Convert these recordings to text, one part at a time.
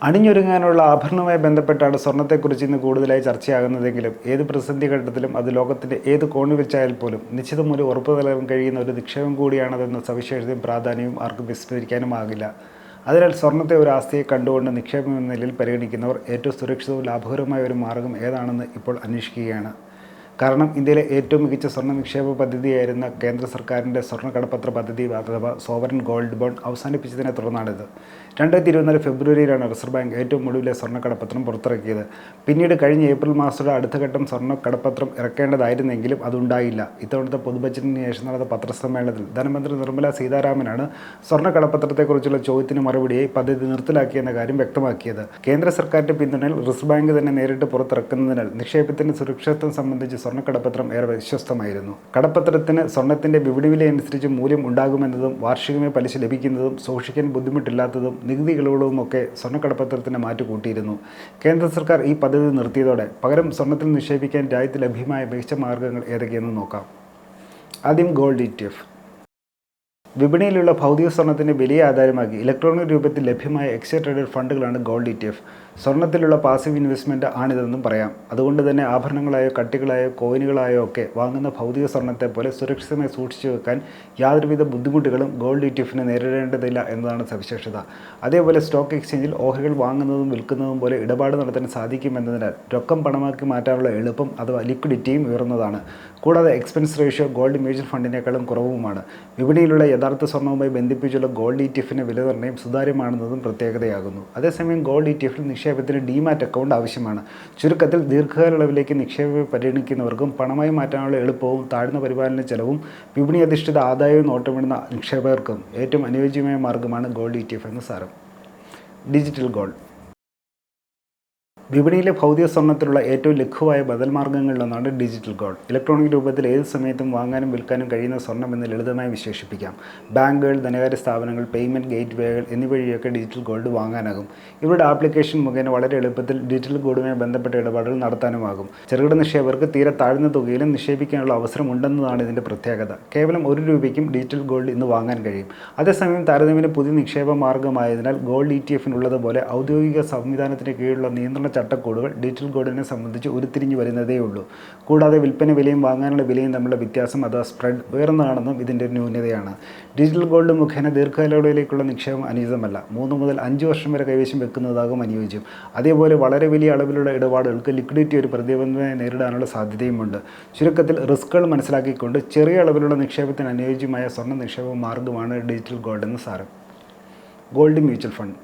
അണിഞ്ഞൊരുങ്ങാനുള്ള ആഭരണവുമായി ബന്ധപ്പെട്ടാണ് സ്വർണ്ണത്തെക്കുറിച്ച് ഇന്ന് കൂടുതലായി ചർച്ചയാകുന്നതെങ്കിലും ഏത് പ്രതിസന്ധി ഘട്ടത്തിലും അത് ലോകത്തിൻ്റെ ഏത് കോണിൽ വെച്ചായാൽ പോലും നിശ്ചിത മൂല്യം ഉറപ്പു നൽകാൻ കഴിയുന്ന ഒരു നിക്ഷേപം കൂടിയാണതെന്ന സവിശേഷതയും പ്രാധാന്യവും ആർക്കും വിസ്മരിക്കാനുമാകില്ല. അതിനാൽ സ്വർണ്ണത്തെ ഒരു ആസ്തിയെ കണ്ടുകൊണ്ട് നിക്ഷേപം എന്ന നിലയിൽ പരിഗണിക്കുന്നവർ ഏറ്റവും സുരക്ഷിതവും ലാഭകരമായ ഒരു മാർഗം ഏതാണെന്ന് ഇപ്പോൾ അന്വേഷിക്കുകയാണ്. കാരണം ഇന്ത്യയിലെ ഏറ്റവും മികച്ച സ്വർണ്ണ നിക്ഷേപ പദ്ധതിയായിരുന്ന കേന്ദ്ര സർക്കാരിൻ്റെ സ്വർണ്ണ കടപ്പത്ര പദ്ധതി അഥവാ സോവറിൻ ഗോൾഡ് ബോണ്ട് അവസാനിപ്പിച്ചതിനെ തുടർന്നാണിത്. 2024 ഫെബ്രുവരിയിലാണ് റിസർവ് ബാങ്ക് ഏറ്റവും ഒടുവിലെ സ്വർണ്ണ കടപ്പത്രം പുറത്തിറക്കിയത്. പിന്നീട് കഴിഞ്ഞ ഏപ്രിൽ മാസത്തോടെ അടുത്ത ഘട്ടം സ്വർണ്ണ കടപ്പത്രം ഇറക്കേണ്ടതായിരുന്നെങ്കിലും അതുണ്ടായില്ല. ഇത്തവണത്തെ പൊതുബജറ്റിന് ശേഷം നടന്ന പത്രസമ്മേളനത്തിൽ ധനമന്ത്രി നിർമ്മല സീതാരാമനാണ് സ്വർണ്ണ കടപ്പത്രത്തെക്കുറിച്ചുള്ള ചോദ്യത്തിന് മറുപടിയായി പദ്ധതി നിർത്തലാക്കിയെന്ന കാര്യം വ്യക്തമാക്കിയത്. കേന്ദ്ര സർക്കാരിൻ്റെ പിന്തുണയിൽ റിസർവ് ബാങ്ക് തന്നെ നേരിട്ട് പുറത്തിറക്കുന്നതിനാൽ നിക്ഷേപത്തിൻ്റെ സുരക്ഷിതത്വം സംബന്ധിച്ച് സ്വർണ്ണക്കടപ്പത്രം ഏറെ വിശ്വസ്തമായിരുന്നു. കടപ്പത്രത്തിന് സ്വർണ്ണത്തിൻ്റെ വിപണി വില അനുസരിച്ച് മൂല്യം ഉണ്ടാകുമെന്നതും വാർഷികമായി പലിശ ലഭിക്കുന്നതും സൂക്ഷിക്കാൻ ബുദ്ധിമുട്ടില്ലാത്തതും നികുതി ഇളവുകളുമൊക്കെ സ്വർണ്ണക്കടപ്പത്രത്തിന് മാറ്റുകൂട്ടിയിരുന്നു. കേന്ദ്ര സർക്കാർ ഈ പദ്ധതി നിർത്തിയതോടെ പകരം സ്വർണ്ണത്തിൽ നിക്ഷേപിക്കാൻ രാജ്യത്ത് ലഭ്യമായ മികച്ച മാർഗ്ഗങ്ങൾ ഏതൊക്കെയെന്ന് നോക്കാം. ആദ്യം ഗോൾഡ് ETF. വിപണിയിലുള്ള ഭൗതിക സ്വർണ്ണത്തിൻ്റെ വിലയെ ആധാരമാക്കി ഇലക്ട്രോണിക് രൂപത്തിൽ ലഭ്യമായ എക്സ്ചേഞ്ച് ട്രേഡഡ് ഫണ്ടുകളാണ് ഗോൾഡ് ETF. സ്വർണ്ണത്തിലുള്ള പാസീവ് ഇൻവെസ്റ്റ്മെൻറ്റ് ആണിതെന്നും പറയാം. അതുകൊണ്ട് തന്നെ ആഭരണങ്ങളായോ കട്ടികളായോ കോയിനുകളായോ ഒക്കെ വാങ്ങുന്ന ഭൗതിക സ്വർണ്ണത്തെ പോലെ സുരക്ഷിതമായി സൂക്ഷിച്ചു വെക്കാൻ യാതൊരുവിധ ബുദ്ധിമുട്ടുകളും ഗോൾഡ് ETFന് നേരിടേണ്ടതില്ല എന്നതാണ് സവിശേഷത. അതേപോലെ സ്റ്റോക്ക് എക്സ്ചേഞ്ചിൽ ഓഹരികൾ വാങ്ങുന്നതും വിൽക്കുന്നതും പോലെ ഇടപാട് നടത്താൻ സാധിക്കുമെന്നതിനാൽ രൊക്കം പണമാക്കി മാറ്റാനുള്ള എളുപ്പം അഥവാ ലിക്വിഡിറ്റിയും ഉയർന്നതാണ്. കൂടാതെ എക്സ്പെൻസ് റേഷ്യോ ഗോൾഡ് മ്യൂച്വൽ ഫണ്ടിനേക്കാളും കുറവുമാണ്. വിപണിയിലുള്ള യഥാർത്ഥ സ്വർണ്ണവുമായി ബന്ധിപ്പിച്ചുള്ള ഗോൾഡ് ETFിൻ്റെ വില നിർണ്ണയം സുതാര്യമാണെന്നതും പ്രത്യേകതയാകുന്നു. അതേസമയം ഗോൾഡ് ETFിൽ നിക്ഷേപത്തിന് ഡിമാറ്റ് അക്കൗണ്ട് ആവശ്യമാണ്. ചുരുക്കത്തിൽ ദീർഘകാലയളവിലേക്ക് നിക്ഷേപം പരിഗണിക്കുന്നവർക്കും പണമായി മാറ്റാനുള്ള എളുപ്പവും താഴ്ന്ന പരിപാലന ചെലവും വിപണി അധിഷ്ഠിത ആദായവും നോട്ടമിടുന്ന നിക്ഷേപകർക്കും ഏറ്റവും അനുയോജ്യമായ മാർഗ്ഗമാണ് ഗോൾഡ് ETF എന്ന് സാരം. Digital gold. വിപണിയിലെ ഭൗതിക സ്വർണ്ണത്തിലുള്ള ഏറ്റവും ലഘുവായ ബദൽ മാർഗ്ഗങ്ങളിലൊന്നാണ് ഡിജിറ്റൽ ഗോൾഡ്. ഇലക്ട്രോണിക് രൂപത്തിൽ ഏത് സമയത്തും വാങ്ങാനും വിൽക്കാനും കഴിയുന്ന സ്വർണ്ണം എന്ന് ലളിതമായി വിശേഷിപ്പിക്കാം. ബാങ്കുകൾ, ധനകാര്യ സ്ഥാപനങ്ങൾ, പേയ്മെൻറ്റ് ഗേറ്റ്വേകൾ എന്നിവ വഴിയൊക്കെ ഡിജിറ്റൽ ഗോൾഡ് വാങ്ങാനാകും. ഇവരുടെ ആപ്ലിക്കേഷൻ മുഖേന വളരെ എളുപ്പത്തിൽ ഡിജിറ്റൽ ഗോൾഡുമായി ബന്ധപ്പെട്ട ഇടപാടുകൾ നടത്താനുമാകും. ചെറുകിട നിക്ഷേപകർക്ക് തീരെ താഴ്ന്ന തുകയിലും നിക്ഷേപിക്കാനുള്ള അവസരം ഉണ്ടെന്നതാണ് ഇതിൻ്റെ പ്രത്യേകത. കേവലം ₹1 ഡിജിറ്റൽ ഗോൾഡ് ഇന്ന് വാങ്ങാൻ കഴിയും. അതേസമയം താരതമ്യേന പുതിയ നിക്ഷേപ മാർഗ്ഗമായതിനാൽ ഗോൾഡ് ETFിനുള്ളതുപോലെ ഔദ്യോഗിക സംവിധാനത്തിന് കീഴിലുള്ള നിയന്ത്രണ ചട്ടക്കൂടുകൾ ഡിജിറ്റൽ ഗോൾഡിനെ സംബന്ധിച്ച് ഉരുത്തിരിഞ്ഞു വരുന്നതേയുള്ളൂ. കൂടാതെ വിൽപ്പന വിലയും വാങ്ങാനുള്ള വിലയും തമ്മിലുള്ള വ്യത്യാസം അഥവാ സ്പ്രെഡ് ഉയർന്നതാണെന്നും ഇതിൻ്റെ ന്യൂനതയാണ്. ഡിജിറ്റൽ ഗോൾഡ് മുഖേന ദീർഘകാലയളവിലേക്കുള്ള നിക്ഷേപം അനുയോജ്യമല്ല. 3 മുതൽ 5 വർഷം വരെ കൈവശം വെക്കുന്നതാകും അനുയോജ്യം. അതേപോലെ വളരെ വലിയ അളവിലുള്ള ഇടപാടുകൾക്ക് ലിക്വിഡിറ്റി ഒരു പ്രതിബന്ധമായി നേരിടാനുള്ള സാധ്യതയുമുണ്ട്. ചുരുക്കത്തിൽ റിസ്കുകൾ മനസ്സിലാക്കിക്കൊണ്ട് ചെറിയ അളവിലുള്ള നിക്ഷേപത്തിന് അനുയോജ്യമായ സ്വർണ്ണ നിക്ഷേപ മാർഗ്ഗമാണ് ഡിജിറ്റൽ ഗോൾഡ് എന്ന് സാരം. Gold mutual fund.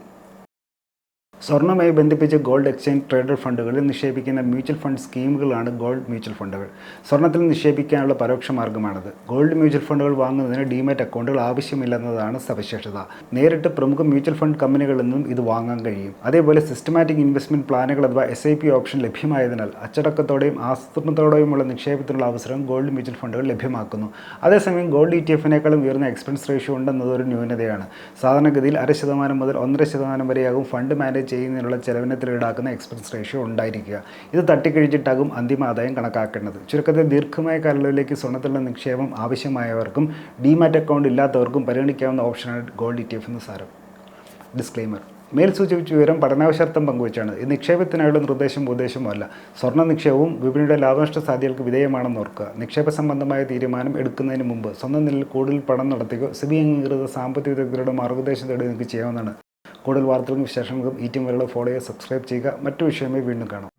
സ്വർണ്ണവുമായി ബന്ധിപ്പിച്ച് ഗോൾഡ് എക്സ്ചേഞ്ച് ട്രേഡഡ് ഫണ്ടുകളിൽ നിക്ഷേപിക്കുന്ന മ്യൂച്വൽ ഫണ്ട് സ്കീമുകളാണ് ഗോൾഡ് മ്യൂച്വൽ ഫണ്ടുകൾ. സ്വർണ്ണത്തിൽ നിക്ഷേപിക്കാനുള്ള പരോക്ഷ മാർഗ്ഗമാണത്. ഗോൾഡ് മ്യൂച്വൽ ഫണ്ടുകൾ വാങ്ങുന്നതിന് ഡിമാറ്റ് അക്കൗണ്ടുകൾ ആവശ്യമില്ലെന്നതാണ് സവിശേഷത. നേരിട്ട് പ്രമുഖ മ്യൂച്വൽ ഫണ്ട് കമ്പനികളിൽ നിന്നും ഇത് വാങ്ങാൻ കഴിയും. അതേപോലെ സിസ്റ്റമാറ്റിക് ഇൻവെസ്റ്റ്മെൻറ്റ് പ്ലാനുകൾ അഥവാ SIP ഓപ്ഷൻ ലഭ്യമായതിനാൽ അച്ചടക്കത്തോടെയും ആസൂത്രണത്തോടെയുമുള്ള നിക്ഷേപത്തിനുള്ള അവസരം ഗോൾഡ് മ്യൂച്വൽ ഫണ്ടുകൾ ലഭ്യമാക്കുന്നു. അതേസമയം ഗോൾഡ് ETFിനേക്കാളും ഉയർന്ന എക്സ്പെൻസ് റേഷ്യോ ഉണ്ടെന്നതൊരു ന്യൂനതയാണ്. സാധാരണഗതിയിൽ 0.5% മുതൽ 1.5% വരെയാകും ഫണ്ട് മാനേജ് ചെയ്യുന്നതിനുള്ള ചെലവിനത്തിൽ ഈടാക്കുന്ന എക്സ്പെൻസ് റേഷ്യോ ഉണ്ടായിരിക്കുക. ഇത് തട്ടിക്കഴിച്ചിട്ടാകും അന്തിമ ആദായം കണക്കാക്കേണ്ടത്. ചുരുക്കത്തിൽ ദീർഘമായ കാലയളവിലേക്ക് സ്വർണ്ണത്തിലുള്ള നിക്ഷേപം ആവശ്യമായവർക്കും ഡിമാറ്റ് അക്കൗണ്ട് ഇല്ലാത്തവർക്കും പരിഗണിക്കാവുന്ന ഓപ്ഷനാണ് ഗോൾഡ് ETF എന്ന് സാരം. ഡിസ്ക്ലെയിമർ. മേൽ സൂചിപ്പിച്ച വിവരം പഠനാവശ്യാർത്ഥം പങ്കുവച്ചാണ്. ഇത് നിക്ഷേപത്തിനായുള്ള നിർദ്ദേശമല്ല. സ്വർണ്ണ നിക്ഷേപവും വിപണിയുടെ ലാഭനഷ്ട സാധ്യതകൾക്ക് വിധേയമാണെന്ന് ഓർക്കുക. നിക്ഷേപ സംബന്ധമായ തീരുമാനം എടുക്കുന്നതിന് മുമ്പ് സ്വന്തം നിലയിൽ കൂടുതൽ പഠനം നടത്തുകയോ SEBI അംഗീകൃത സാമ്പത്തിക വിദഗ്ധരുടെ മാർഗ്ഗനിർദ്ദേശം തേടി നിങ്ങൾക്ക് ചെയ്യാവുന്നതാണ്. കൂടുതൽ വാർത്തകൾക്കും വിശേഷങ്ങൾക്കും ഈ ടീം വരെയുള്ള ഫോളോ ചെയ്യുക, സബ്സ്ക്രൈബ് ചെയ്യുക. മറ്റു വിഷയമായി വീണ്ടും കാണാം.